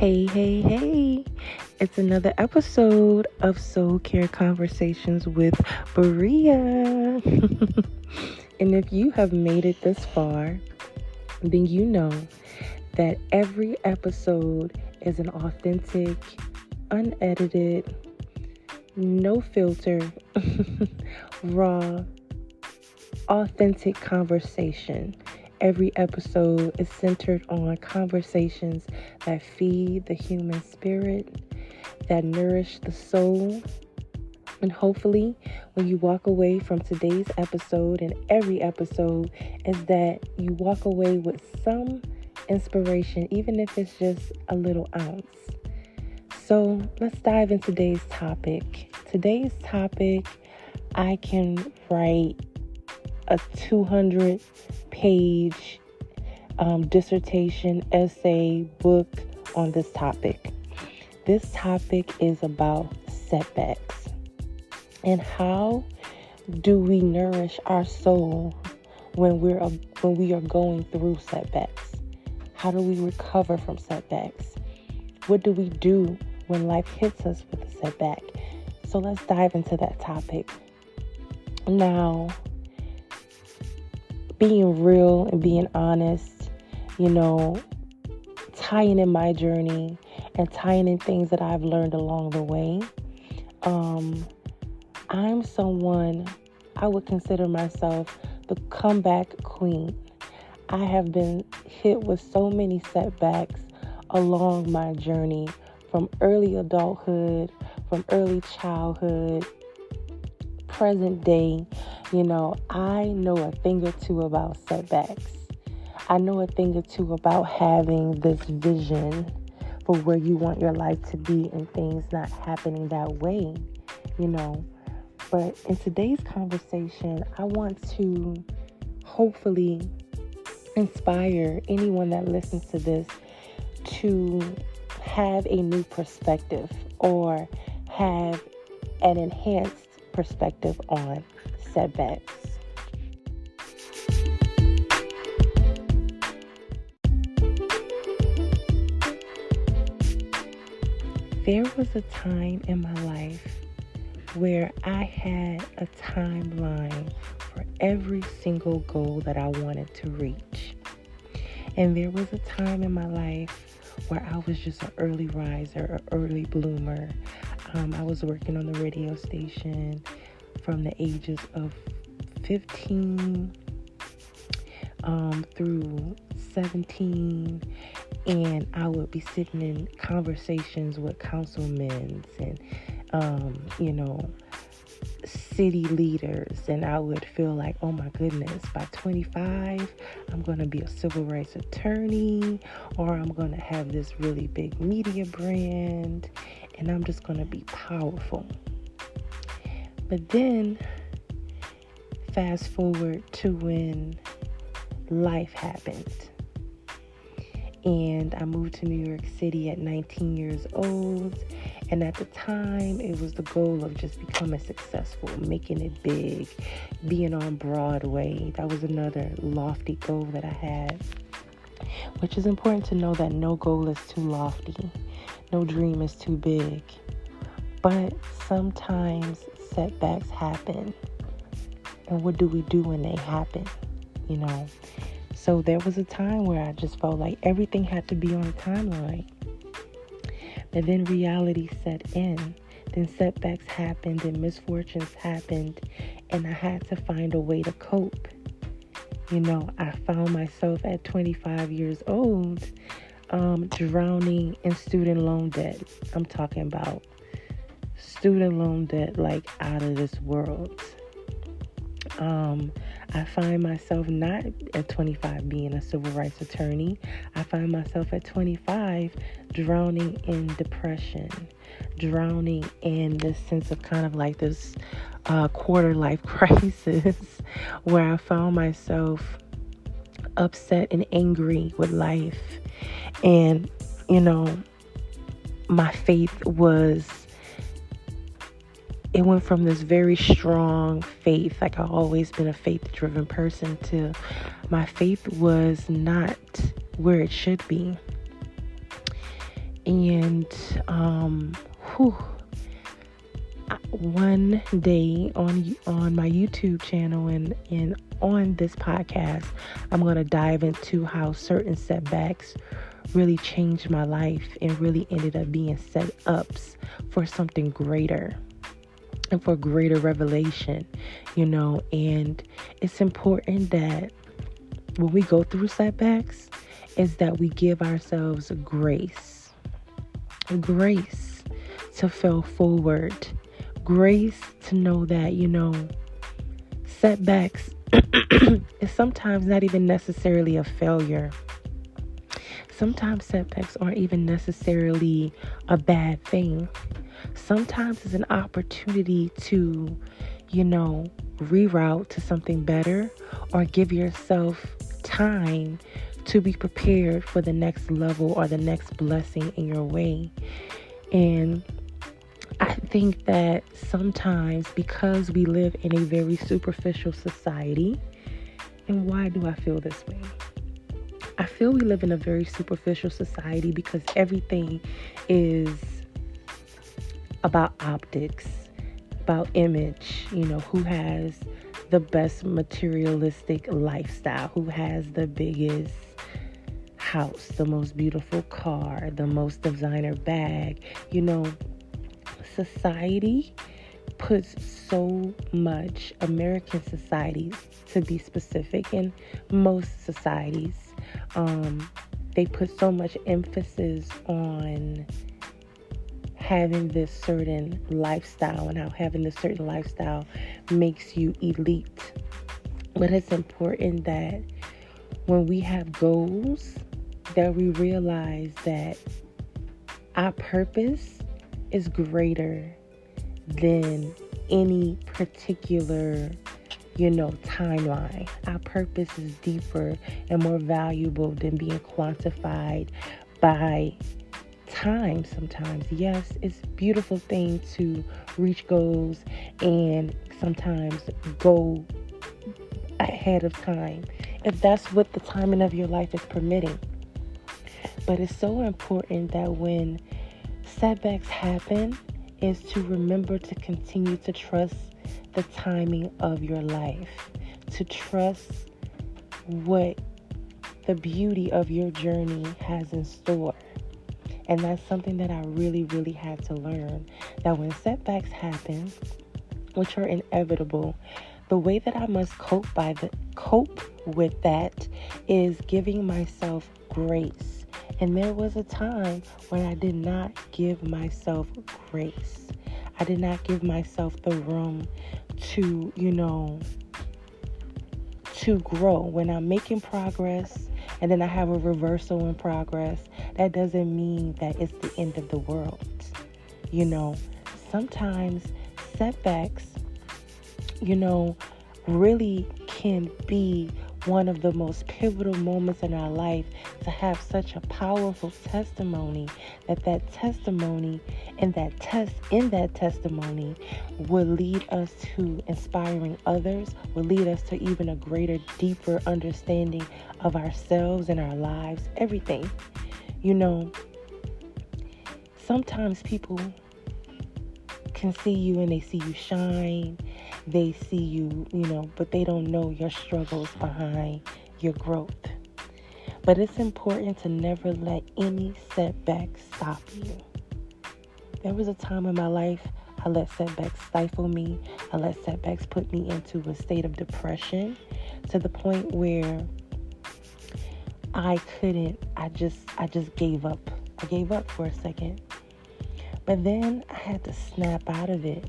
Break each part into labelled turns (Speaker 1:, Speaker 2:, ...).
Speaker 1: Hey, hey, hey. It's another episode of Soul Care Conversations with Berea. And if you have made it this far, then you know that every episode is an authentic, unedited, no filter, raw, authentic conversation. Every episode is centered on conversations that feed the human spirit, that nourish the soul. And hopefully, when you walk away from today's episode and every episode, is that you walk away with some inspiration, even if it's just a little ounce. So let's dive into today's topic. Today's topic, I can write a 200-page dissertation, essay, book on this topic. This topic is about setbacks and how do we nourish our soul when we are going through setbacks. How do we recover from setbacks? What do we do when life hits us with a setback? So let's dive into that topic. Now, being real and being honest, tying in my journey and tying in things that I've learned along the way. I'm someone, I would consider myself the comeback queen. I have been hit with so many setbacks along my journey from early adulthood, from early childhood, present day. I know a thing or two about setbacks. I know a thing or two about having this vision for where you want your life to be and things not happening that way, But in today's conversation, I want to hopefully inspire anyone that listens to this to have a new perspective or have an enhanced perspective on setbacks. There was a time in my life where I had a timeline for every single goal that I wanted to reach. And there was a time in my life where I was just an early riser, an early bloomer. I was working on the radio station from the ages of 15 through 17, and I would be sitting in conversations with councilmen and city leaders, and I would feel like, oh my goodness, by 25 I'm going to be a civil rights attorney, or I'm going to have this really big media brand, and I'm just going to be powerful. But then fast forward to when life happened, and I moved to New York City at 19 years old. And at the time, it was the goal of just becoming successful, making it big, being on Broadway. That was another lofty goal that I had, which is important to know that no goal is too lofty. No dream is too big. But sometimes setbacks happen. And what do we do when they happen? So there was a time where I just felt like everything had to be on a timeline. But then reality set in. Then setbacks happened and misfortunes happened. And I had to find a way to cope. I found myself at 25 years old drowning in student loan debt. I'm talking about student loan debt like out of this world. I find myself not at 25 being a civil rights attorney. I find myself at 25 drowning in depression, drowning in this sense of kind of like this quarter life crisis where I found myself upset and angry with life. And, my faith it went from this very strong faith, like I've always been a faith-driven person, to my faith was not where it should be. And whew, one day on my YouTube channel and on this podcast, I'm going to dive into how certain setbacks really changed my life and really ended up being set ups for something greater and for greater revelation, and it's important that when we go through setbacks is that we give ourselves grace to fail forward, grace to know that, setbacks is sometimes not even necessarily a failure. Sometimes setbacks aren't even necessarily a bad thing. Sometimes it's an opportunity to, reroute to something better or give yourself time to be prepared for the next level or the next blessing in your way. And I think that sometimes because we live in a very superficial society, and why do I feel this way? I feel we live in a very superficial society because everything is about optics, about image, who has the best materialistic lifestyle, who has the biggest house, the most beautiful car, the most designer bag. Society puts so much, American societies to be specific, and most societies, they put so much emphasis on having this certain lifestyle and how having this certain lifestyle makes you elite. But it's important that when we have goals, that we realize that our purpose is greater than any particular, timeline. Our purpose is deeper and more valuable than being quantified by time. Sometimes, yes, it's a beautiful thing to reach goals and sometimes go ahead of time if that's what the timing of your life is permitting. But it's so important that when setbacks happen is to remember to continue to trust the timing of your life, to trust what the beauty of your journey has in store. And that's something that I really, really had to learn, that when setbacks happen, which are inevitable, the way that I must cope with that is giving myself grace. And there was a time when I did not give myself grace. I did not give myself the room to, to grow. When I'm making progress and then I have a reversal in progress, that doesn't mean that it's the end of the world. Sometimes setbacks, really can be one of the most pivotal moments in our life, to have such a powerful testimony, that testimony and that testimony will lead us to inspiring others, will lead us to even a greater, deeper understanding of ourselves and our lives, everything. Sometimes people can see you and they see you shine. They see you, but they don't know your struggles behind your growth. But it's important to never let any setback stop you. There was a time in my life I let setbacks stifle me. I let setbacks put me into a state of depression to the point where I just gave up. I gave up for a second. But then I had to snap out of it.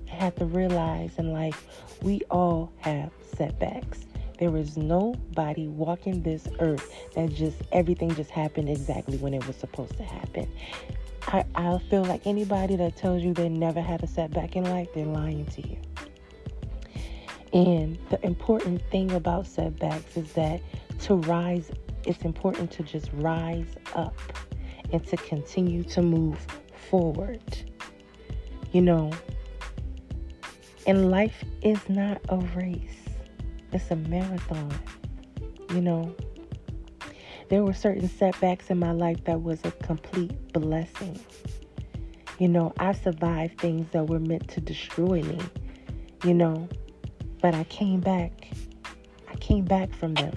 Speaker 1: I had to realize in life, we all have setbacks. There is nobody walking this earth that everything just happened exactly when it was supposed to happen. I feel like anybody that tells you they never had a setback in life, they're lying to you. And the important thing about setbacks is that it's important to just rise up and to continue to move forward. And life is not a race. It's a marathon. There were certain setbacks in my life that was a complete blessing. You know, I survived things that were meant to destroy me, you know, but I came back. I came back from them.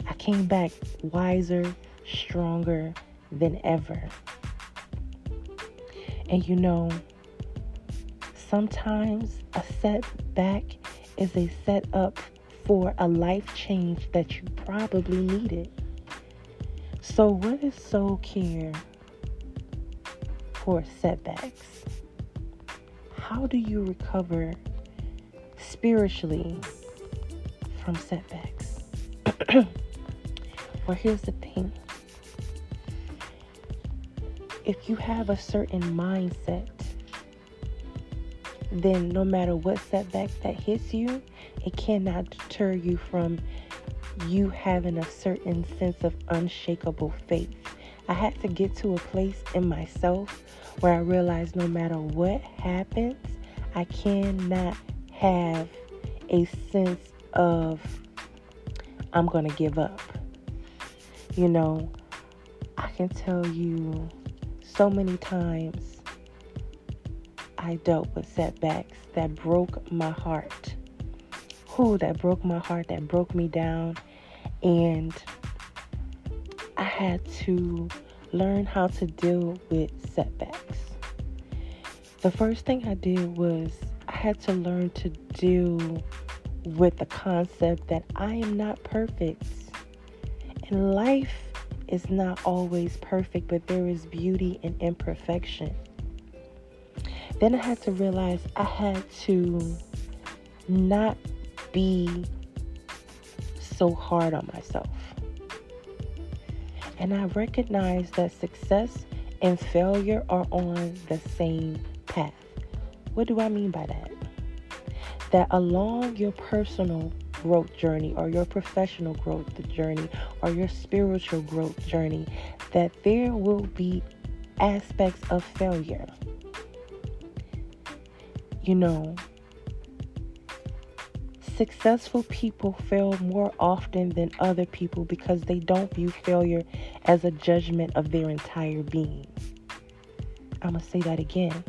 Speaker 1: I came back wiser, stronger than ever. And you know, sometimes a setback is a setup for a life change that you probably needed. So what is soul care for setbacks? How do you recover spiritually from setbacks? Well, here's the thing. If you have a certain mindset, then no matter what setback that hits you, it cannot deter you from you having a certain sense of unshakable faith. I had to get to a place in myself where I realized no matter what happens, I cannot have a sense of I'm going to give up. You know, I can tell you so many times I dealt with setbacks that broke my heart. That broke my heart, that broke me down. And I had to learn how to deal with setbacks. The first thing I did was I had to learn to deal with the concept that I am not perfect. And life is not always perfect, but there is beauty in imperfection. Then I had to realize I had to not be so hard on myself. And I recognize that success and failure are on the same path. What do I mean by that? That along your personal growth journey or your professional growth journey or your spiritual growth journey, that there will be aspects of failure. You know, successful people fail more often than other people because they don't view failure as a judgment of their entire being. I'm going to say that again.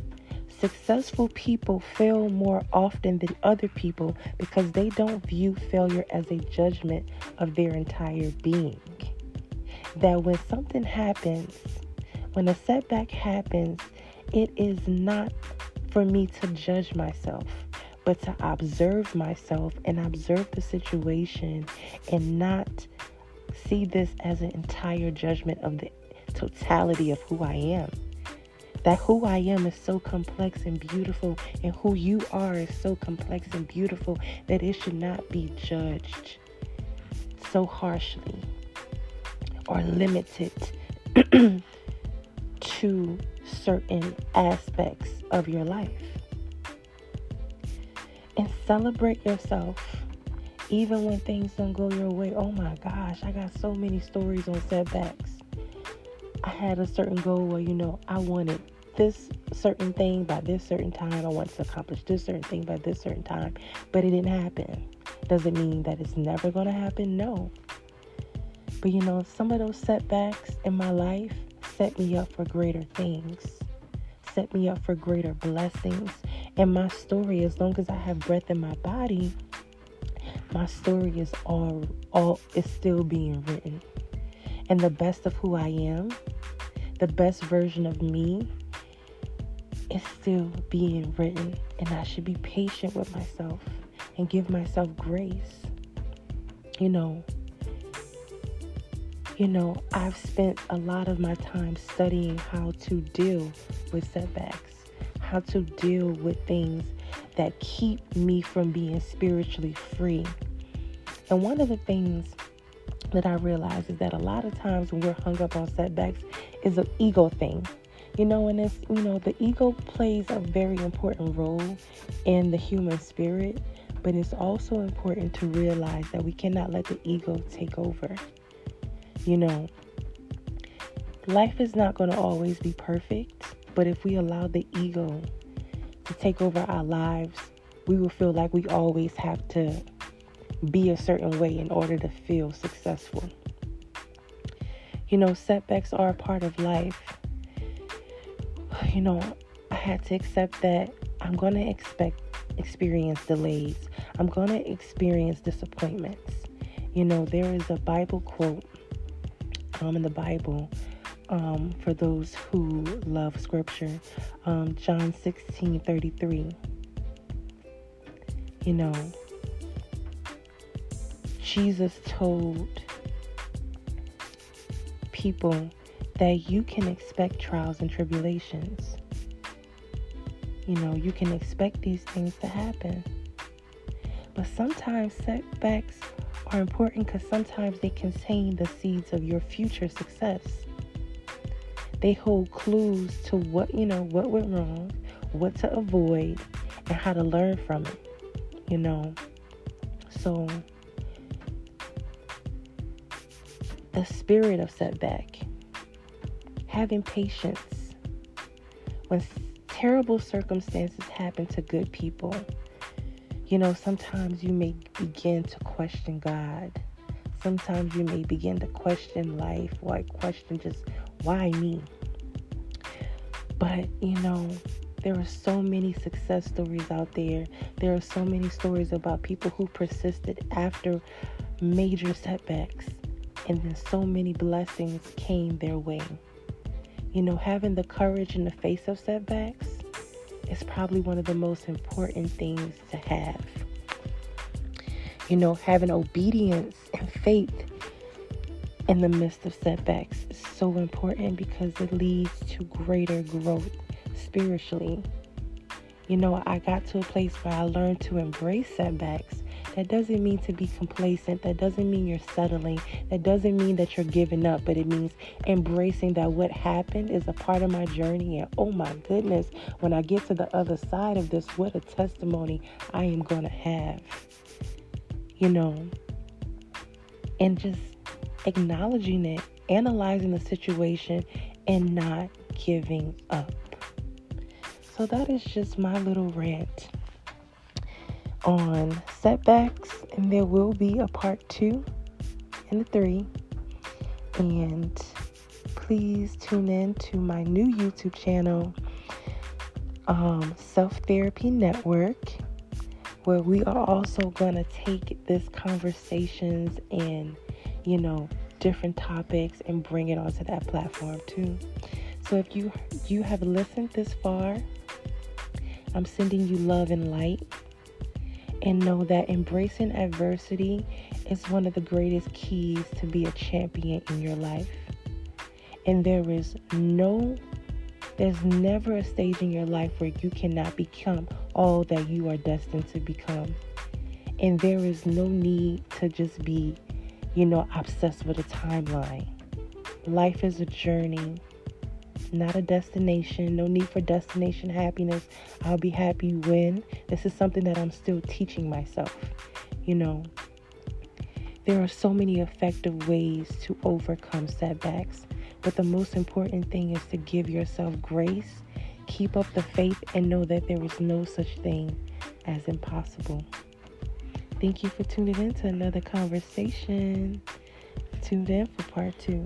Speaker 1: Successful people fail more often than other people because they don't view failure as a judgment of their entire being. That when something happens, when a setback happens, it is not for me to judge myself, but to observe myself and observe the situation and not see this as an entire judgment of the totality of who I am. That who I am is so complex and beautiful, and who you are is so complex and beautiful that it should not be judged so harshly or limited to certain aspects of your life. And celebrate yourself even when things don't go your way. Oh my gosh, I got so many stories on setbacks. I had a certain goal where, I wanted this certain thing by this certain time. I wanted to accomplish this certain thing by this certain time, but it didn't happen. Does it mean that it's never going to happen? No. But some of those setbacks in my life set me up for greater things, set me up for greater blessings. And my story, as long as I have breath in my body, my story is all is still being written. And the best of who I am, the best version of me, is still being written. And I should be patient with myself and give myself grace. I've spent a lot of my time studying how to deal with setbacks, how to deal with things that keep me from being spiritually free. And one of the things that I realize is that a lot of times when we're hung up on setbacks is an ego thing. And it's, the ego plays a very important role in the human spirit, but it's also important to realize that we cannot let the ego take over. Life is not going to always be perfect, but if we allow the ego to take over our lives, we will feel like we always have to be a certain way in order to feel successful. Setbacks are a part of life. I had to accept that I'm going to experience delays. I'm going to experience disappointments. There is a Bible quote in the Bible for those who love scripture, John 16:33. Jesus told people that you can expect trials and tribulations. You can expect these things to happen. But sometimes setbacks are important because sometimes they contain the seeds of your future success. They hold clues to what went wrong, what to avoid, and how to learn from it. So the spirit of setback, having patience when terrible circumstances happen to good people. Sometimes you may begin to question God. Sometimes you may begin to question life, or question just why me. But there are so many success stories out there. There are so many stories about people who persisted after major setbacks, and then so many blessings came their way. Having the courage in the face of setbacks is probably one of the most important things to have. Having obedience and faith in the midst of setbacks is so important because it leads to greater growth spiritually. I got to a place where I learned to embrace setbacks. That doesn't mean to be complacent. That doesn't mean you're settling. That doesn't mean that you're giving up, but it means embracing that what happened is a part of my journey. And oh my goodness, when I get to the other side of this, what a testimony I am going to have. And just acknowledging it, analyzing the situation, and not giving up. So that is just my little rant on setbacks, and there will be a part 2 and a 3. And please tune in to my new YouTube channel, Self Therapy Network, where we are also going to take this conversations and different topics and bring it onto that platform too. So if you have listened this far, I'm sending you love and light. And know that embracing adversity is one of the greatest keys to be a champion in your life. And there's never a stage in your life where you cannot become all that you are destined to become. And there is no need to just be, obsessed with a timeline. Life is a journey, not a destination. No need for destination happiness. I'll be happy when. This is something that I'm still teaching myself. There are so many effective ways to overcome setbacks, but the most important thing is to give yourself grace, keep up the faith, and know that there is no such thing as impossible. Thank you for tuning in to another conversation. Tune in for part 2.